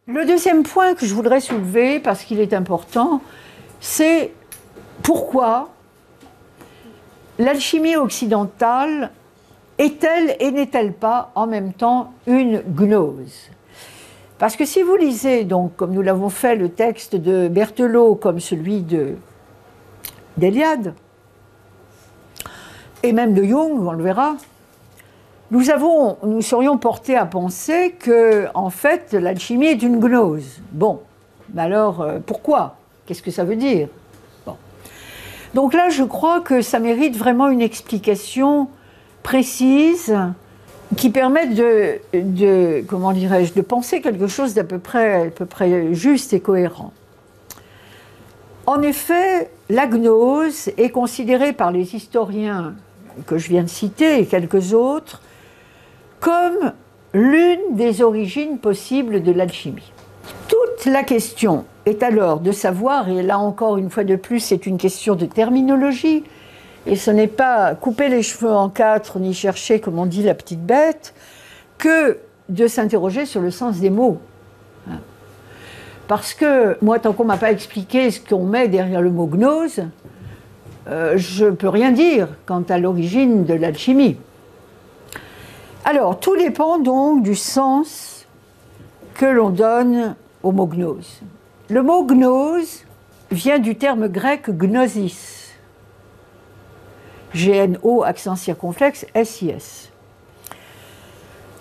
Le deuxième point que je voudrais soulever, parce qu'il est important, c'est pourquoi l'alchimie occidentale est-elle et n'est-elle pas en même temps une gnose? Parce que si vous lisez, donc, comme nous l'avons fait, le texte de Berthelot comme celui d'Eliade, et même de Jung, on le verra, nous serions portés à penser que, en fait, l'alchimie est une gnose. Bon, mais alors, pourquoi? Qu'est-ce que ça veut dire? Bon. Donc là, je crois que ça mérite vraiment une explication précise qui permette comment dirais-je, de penser quelque chose d'à peu près juste et cohérent. En effet, la gnose est considérée par les historiens que je viens de citer et quelques autres comme l'une des origines possibles de l'alchimie. Toute la question est alors de savoir, et là encore une fois de plus c'est une question de terminologie, et ce n'est pas couper les cheveux en quatre ni chercher, comme on dit, la petite bête, que de s'interroger sur le sens des mots. Parce que moi, tant qu'on ne m'a pas expliqué ce qu'on met derrière le mot gnose, je ne peux rien dire quant à l'origine de l'alchimie. Alors, tout dépend donc du sens que l'on donne au mot gnose. Le mot gnose vient du terme grec gnosis. G-N-O, accent circonflexe, S-I-S.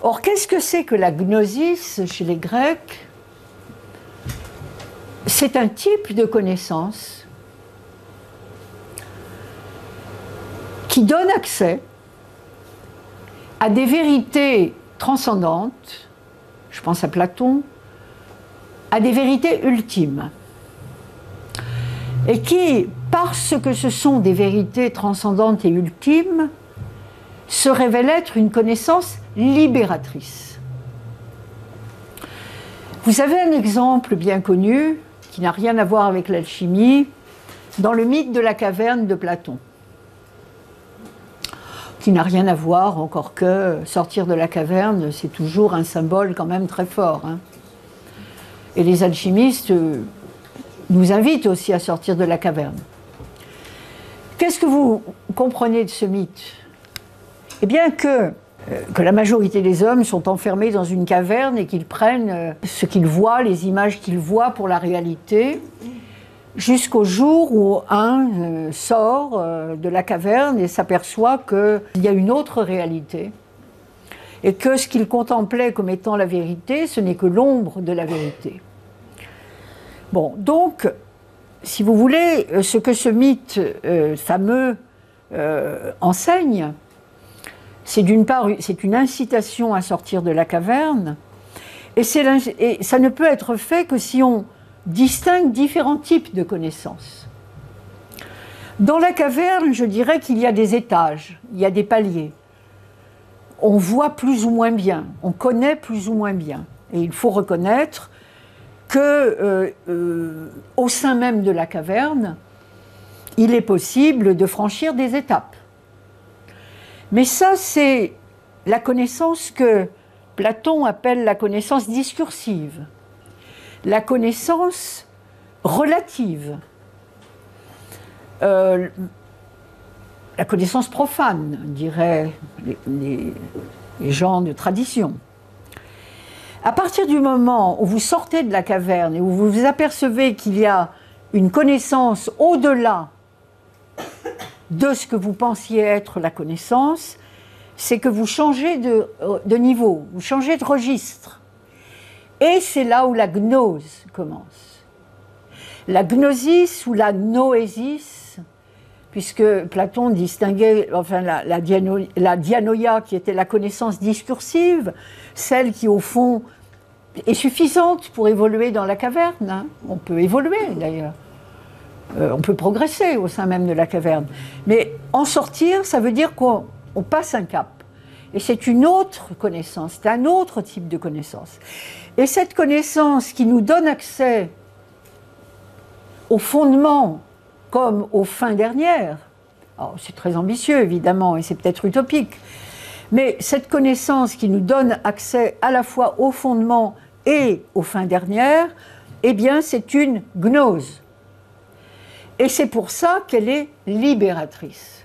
Or, qu'est-ce que c'est que la gnosis chez les Grecs? C'est un type de connaissance qui donne accès à des vérités transcendantes, je pense à Platon, à des vérités ultimes, et qui, parce que ce sont des vérités transcendantes et ultimes, se révèle être une connaissance libératrice. Vous avez un exemple bien connu, qui n'a rien à voir avec l'alchimie, dans le mythe de la caverne de Platon, qui n'a rien à voir, encore que sortir de la caverne, c'est toujours un symbole quand même très fort. Hein. Et les alchimistes nous invitent aussi à sortir de la caverne. Qu'est-ce que vous comprenez de ce mythe? Eh bien que la majorité des hommes sont enfermés dans une caverne et qu'ils prennent ce qu'ils voient, les images qu'ils voient pour la réalité, jusqu'au jour où un sort de la caverne et s'aperçoit qu'il y a une autre réalité et que ce qu'il contemplait comme étant la vérité, ce n'est que l'ombre de la vérité. Bon, donc, si vous voulez, ce que ce mythe fameux enseigne, c'est d'une part, c'est une incitation à sortir de la caverne, et ça ne peut être fait que si on distingue différents types de connaissances. Dans la caverne, je dirais qu'il y a des étages, il y a des paliers. On voit plus ou moins bien, on connaît plus ou moins bien. Et il faut reconnaître que, au sein même de la caverne, il est possible de franchir des étapes. Mais ça, c'est la connaissance que Platon appelle la connaissance discursive, la connaissance relative, la connaissance profane, diraient les gens de tradition. À partir du moment où vous sortez de la caverne et où vous vous apercevez qu'il y a une connaissance au-delà de ce que vous pensiez être la connaissance, c'est que vous changez de niveau, vous changez de registre. Et c'est là où la gnose commence. La gnosis ou la noésis, puisque Platon distinguait enfin, la dianoia qui était la connaissance discursive, celle qui au fond est suffisante pour évoluer dans la caverne. Hein. On peut évoluer d'ailleurs. On peut progresser au sein même de la caverne. Mais en sortir, ça veut dire qu'on passe un cap. Et c'est une autre connaissance, c'est un autre type de connaissance. Et cette connaissance qui nous donne accès aux fondements comme aux fins dernières, c'est très ambitieux évidemment et c'est peut-être utopique, mais cette connaissance qui nous donne accès à la fois aux fondements et aux fins dernières, eh bien c'est une gnose. Et c'est pour ça qu'elle est libératrice.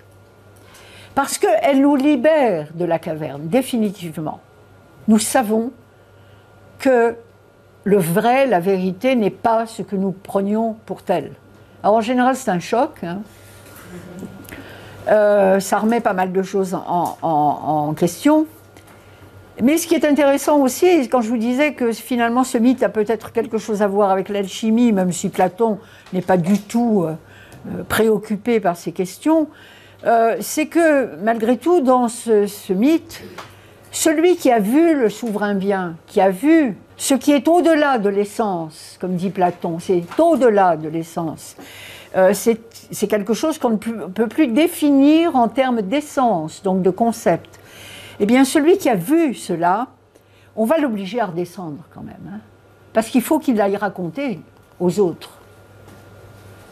Parce qu'elle nous libère de la caverne, définitivement. Nous savons que le vrai, la vérité, n'est pas ce que nous prenions pour tel. Alors en général, c'est un choc. Hein. Ça remet pas mal de choses en question. Mais ce qui est intéressant aussi, quand je vous disais que finalement ce mythe a peut-être quelque chose à voir avec l'alchimie, même si Platon n'est pas du tout préoccupé par ces questions, c'est que malgré tout, dans ce mythe, celui qui a vu le souverain bien, qui a vu ce qui est au-delà de l'essence, comme dit Platon, c'est au-delà de l'essence, c'est quelque chose qu'on ne peut plus définir en termes d'essence, donc de concept. Eh bien, celui qui a vu cela, on va l'obliger à redescendre quand même, hein, parce qu'il faut qu'il aille raconter aux autres.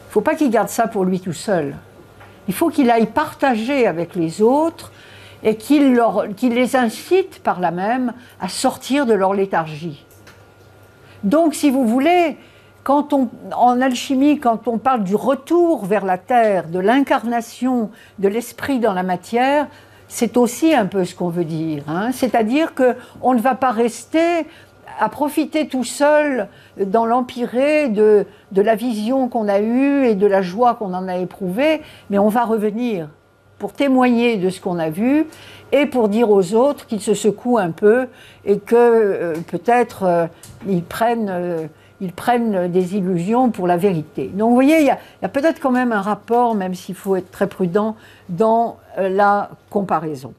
Il ne faut pas qu'il garde ça pour lui tout seul. Il faut qu'il aille partager avec les autres et qu'il les incite par là même à sortir de leur léthargie. Donc, si vous voulez, en alchimie, quand on parle du retour vers la terre, de l'incarnation de l'esprit dans la matière, c'est aussi un peu ce qu'on veut dire. Hein. C'est-à-dire qu'on ne va pas rester à profiter tout seul dans l'empyrée de la vision qu'on a eue et de la joie qu'on en a éprouvée, mais on va revenir pour témoigner de ce qu'on a vu et pour dire aux autres qu'ils se secouent un peu et que peut-être ils prennent des illusions pour la vérité. Donc vous voyez, il y a peut-être quand même un rapport, même s'il faut être très prudent, dans la comparaison.